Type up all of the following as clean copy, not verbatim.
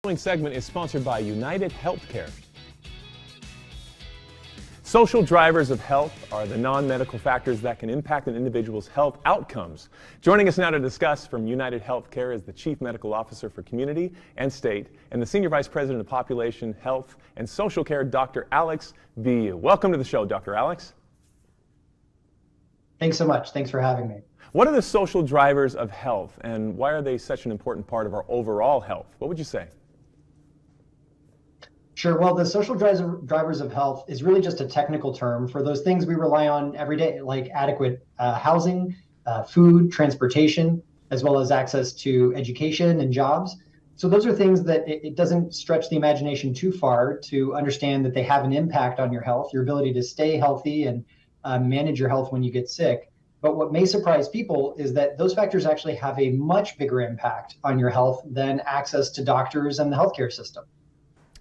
following segment is sponsored by United Healthcare. Social drivers of health are the non-medical factors that can impact an individual's health outcomes. Joining us now to discuss from United Healthcare is the Chief Medical Officer for Community and State and the Senior Vice President of Population, Health, and Social Care, Dr. Alex Billioux. Welcome to the show, Dr. Alex. Thanks so much. Thanks for having me. What are the social drivers of health, and why are they such an important part of our overall health? What would you say? Sure. Well, the social drivers of health is really just a technical term for those things we rely on every day, like adequate housing, food, transportation, as well as access to education and jobs. So those are things that it doesn't stretch the imagination too far to understand that they have an impact on your health, your ability to stay healthy and manage your health when you get sick. But what may surprise people is that those factors actually have a much bigger impact on your health than access to doctors and the healthcare system.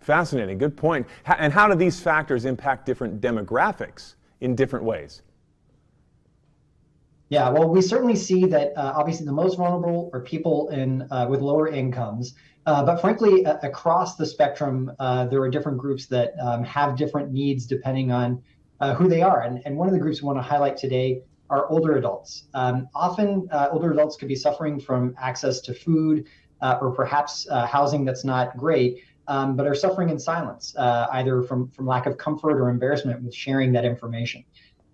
Fascinating. Good point. And how do these factors impact different demographics in different ways? Yeah, well, we certainly see that obviously the most vulnerable are people with lower incomes. But frankly, across the spectrum, there are different groups that have different needs depending on who they are. And one of the groups we want to highlight today are older adults. Often older adults could be suffering from access to food or perhaps housing that's not great, but are suffering in silence, either from lack of comfort or embarrassment with sharing that information.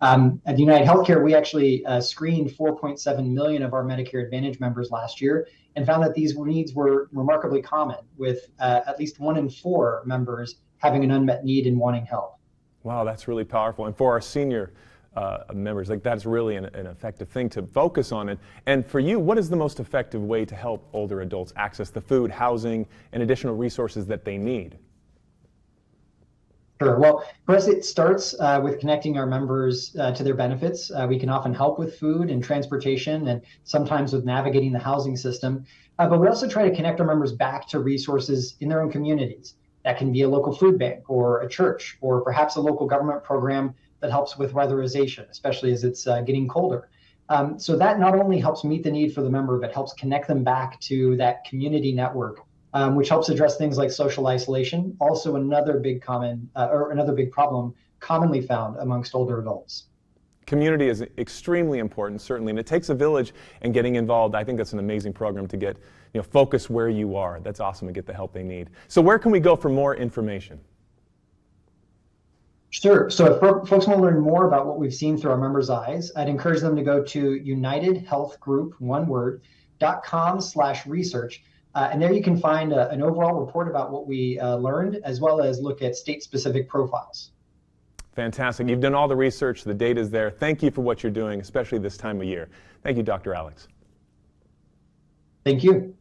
At United Healthcare, we actually screened 4.7 million of our Medicare Advantage members last year and found that these needs were remarkably common, with at least 1 in 4 members having an unmet need and wanting help. Wow, that's really powerful. And for our senior members, that's really an effective thing to focus on it. And for you, what is the most effective way to help older adults access the food, housing, and additional resources that they need? Sure. Well, for us, it starts with connecting our members to their benefits. We can often help with food and transportation and sometimes with navigating the housing system. But we also try to connect our members back to resources in their own communities. That can be a local food bank or a church or perhaps a local government program that helps with weatherization, especially as it's getting colder. So that not only helps meet the need for the member, but helps connect them back to that community network, which helps address things like social isolation, also another big problem commonly found amongst older adults. Community is extremely important, certainly, and it takes a village, and getting involved, I think that's an amazing program to get, focus where you are. That's awesome to get the help they need. So where can we go for more information? Sure. So if folks want to learn more about what we've seen through our members' eyes, I'd encourage them to go to unitedhealthgroup.com/research. And there you can find an overall report about what we learned, as well as look at state-specific profiles. Fantastic. You've done all the research. The data's there. Thank you for what you're doing, especially this time of year. Thank you, Dr. Alex. Thank you.